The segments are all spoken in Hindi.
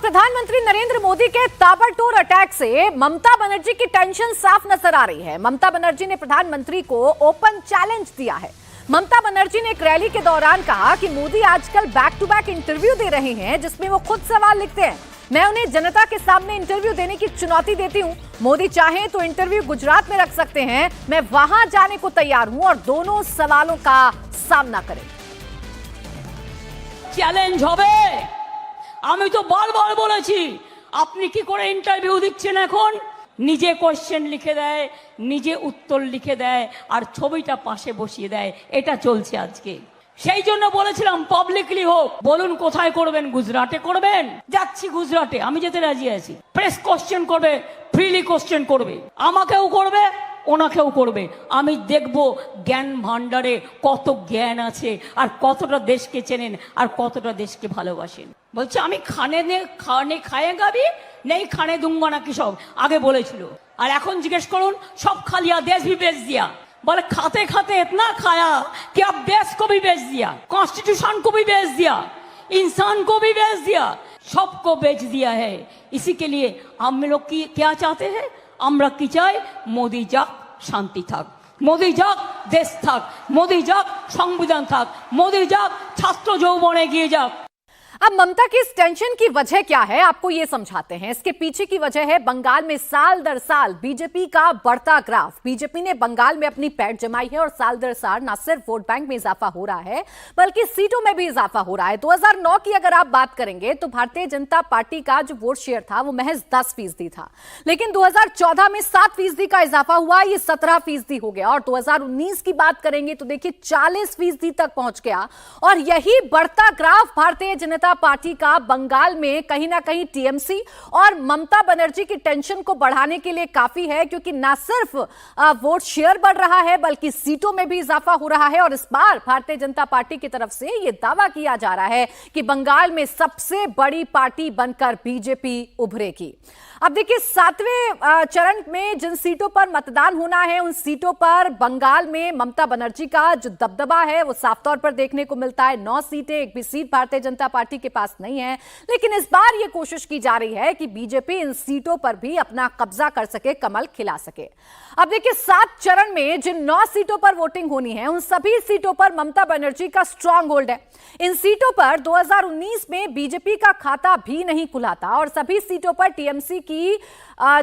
प्रधानमंत्री नरेंद्र मोदी के ताबड़तोड़ अटैक से ममता बनर्जी की टेंशन साफ नजर आ रही है। ममता बनर्जी ने प्रधानमंत्री को ओपन चैलेंज दिया है। ममता बनर्जी ने एक रैली के दौरान कहा कि मोदी आजकल बैक टू बैक इंटरव्यू दे रहे हैं जिसमें वो खुद सवाल लिखते हैं। मैं उन्हें जनता के सामने इंटरव्यू देने की चुनौती देती हूं। मोदी चाहें तो इंटरव्यू गुजरात में रख सकते हैं। मैं वहां जाने को तैयार हूं और दोनों सवालों का सामना करें। চ্যালেঞ্জ হবে। আমি তো বারবার বলেছি আপনি কি করে ইন্টারভিউ দিচ্ছেন এখন? নিজে কোশ্চেন লিখে দেয়, নিজে উত্তর লিখে দেয় আর ছবিটা পাশে বসিয়ে দেয়। এটা চলছে আজকে। সেই জন্য বলেছিলাম পাবলিকলি হোক। বলুন কোথায় করবেন? গুজরাটে করবেন? যাচ্ছি গুজরাটে, আমি যেতে রাজি আছি। প্রেস কোশ্চেন করবে, ফ্রিলি কোশ্চেন করবে, আমাকেও করবে, ওনাকেও করবে। আমি দেখব জ্ঞান ভান্ডারে কত জ্ঞান আছে আর কতটা দেশকে চেনেন আর কতটা দেশকে ভালোবাসেন। বলছে আমি খানে খায়েগা भी नहीं खाने दूंगा ना, কি সব আগে বলেছিল। আর এখন জিজ্ঞেস করুন সব खा लिया, देश भी बेच दिया। बोले खाते खाते इतना खाया कि अब देश को भी बेच दिया, कॉन्स्टिट्यूशन को भी बेच दिया, इंसान को भी बेच दिया, सबको बेच दिया है। इसी के लिए हम लोग की क्या चाहते हैं? আমরা কি চাই? মোদি যাক, শান্তি থাক, মোদি যাক, দেশ থাক, মোদি যাক, সংবিধান থাক, মোদি যাক, ছাত্র যৌবন এগিয়ে যাক। अब ममता की इस टेंशन की वजह क्या है, आपको यह समझाते हैं। इसके पीछे की वजह है बंगाल में साल दर साल बीजेपी का बढ़ता ग्राफ। बीजेपी ने बंगाल में अपनी पैठ जमाई है और साल दर साल न सिर्फ वोट बैंक में इजाफा हो रहा है बल्कि सीटों में भी इजाफा हो रहा है। 2009 की अगर आप बात करेंगे तो भारतीय जनता पार्टी का जो वोट शेयर था वो महज 10% था, लेकिन 2014 में 7% का इजाफा हुआ, ये 17% हो गया। और 2019 की बात करेंगे तो देखिए 40% तक पहुंच गया। और यही बढ़ता ग्राफ भारतीय जनता पार्टी का बंगाल में कहीं ना कहीं टीएमसी और ममता बनर्जी की टेंशन को बढ़ाने के लिए काफी है, क्योंकि ना सिर्फ वोट शेयर बढ़ रहा है बल्कि सीटों में भी इजाफा हो रहा है। और इस बार भारतीय जनता पार्टी की तरफ से यह दावा किया जा रहा है कि बंगाल में सबसे बड़ी पार्टी बनकर बीजेपी उभरेगी। अब देखिए 7वें चरण में जिन सीटों पर मतदान होना है उन सीटों पर बंगाल में ममता बनर्जी का जो दबदबा है वो साफ तौर पर देखने को मिलता है। 9 सीटें, एक भी सीट भारतीय जनता पार्टी के पास नहीं है, लेकिन इस बार यह कोशिश की जा रही है कि बीजेपी इन सीटों पर भी अपना कब्जा कर सके, कमल खिला सके। अब देखिए 7 चरण में जिन 9 सीटों पर वोटिंग होनी है उन सभी सीटों पर ममता बनर्जी का स्ट्रांग होल्ड है। इन सीटों पर 2019 में बीजेपी का खाता भी नहीं खुला था और सभी सीटों पर टीएमसी की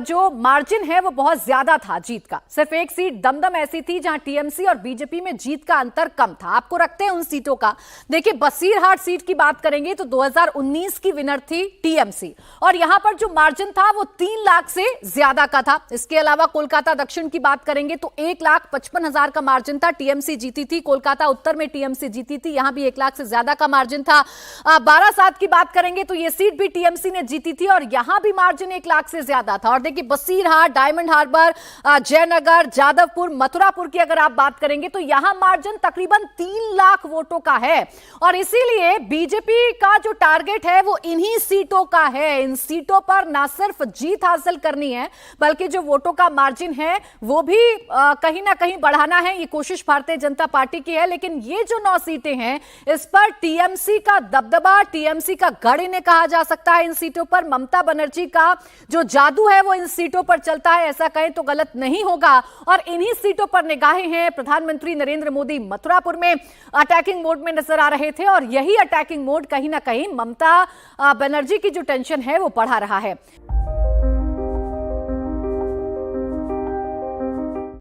जो मार्जिन है वो बहुत ज्यादा था जीत का। सिर्फ एक सीट दमदम ऐसी थी जहां टीएमसी और बीजेपी में जीत का अंतर कम था। आपको रखते हैं उन सीटों का। देखिए बसीरहाट सीट की बात करेंगे तो 2019 की विनर थी टीएमसी और यहां पर जो मार्जिन था वो 3 लाख से ज्यादा का था। इसके अलावा कोलकाता दक्षिण की बात करेंगे तो 1,55,000 का मार्जिन था, टीएमसी जीती थी। कोलकाता उत्तर में टीएमसी जीती थी, यहां भी 1 लाख से ज्यादा का मार्जिन था। बारासात की बात करेंगे तो यह सीट भी टीएमसी ने जीती थी और यहां भी मार्जिन 1 लाख से ज्यादा था। और देखिए बसीरहाट, डायमंड हार्बर, जयनगर, जादवपुर, मथुरापुर की अगर आप बात करेंगे तो यहां मार्जिन तकरीबन 3 लाख वोटों का है और इसीलिए बीजेपी का जो टारगेट है वो इन्हीं सीटों का है। इन सीटों पर ना सिर्फ जीत हासिल करनी है बल्कि जो वोटों का मार्जिन है वो भी कहीं ना कहीं बढ़ाना है। ये कोशिश भारतीय जनता पार्टी की है, लेकिन ये जो 9 सीटें हैं इस पर टीएमसी का दबदबा, टीएमसी का गढ़ इन्हें कहा जा सकता है। इन सीटों पर ममता बनर्जी का जो जादू है वो इन सीटों पर चलता है, ऐसा कहें तो गलत नहीं होगा। और इन्हीं सीटों पर निगाहें हैं। प्रधानमंत्री नरेंद्र मोदी मथुरापुर में अटैकिंग मोड में नजर आ रहे थे और यही अटैकिंग मोड कहीं ना कहीं ममता बनर्जी की जो टेंशन है वो बढ़ा रहा है।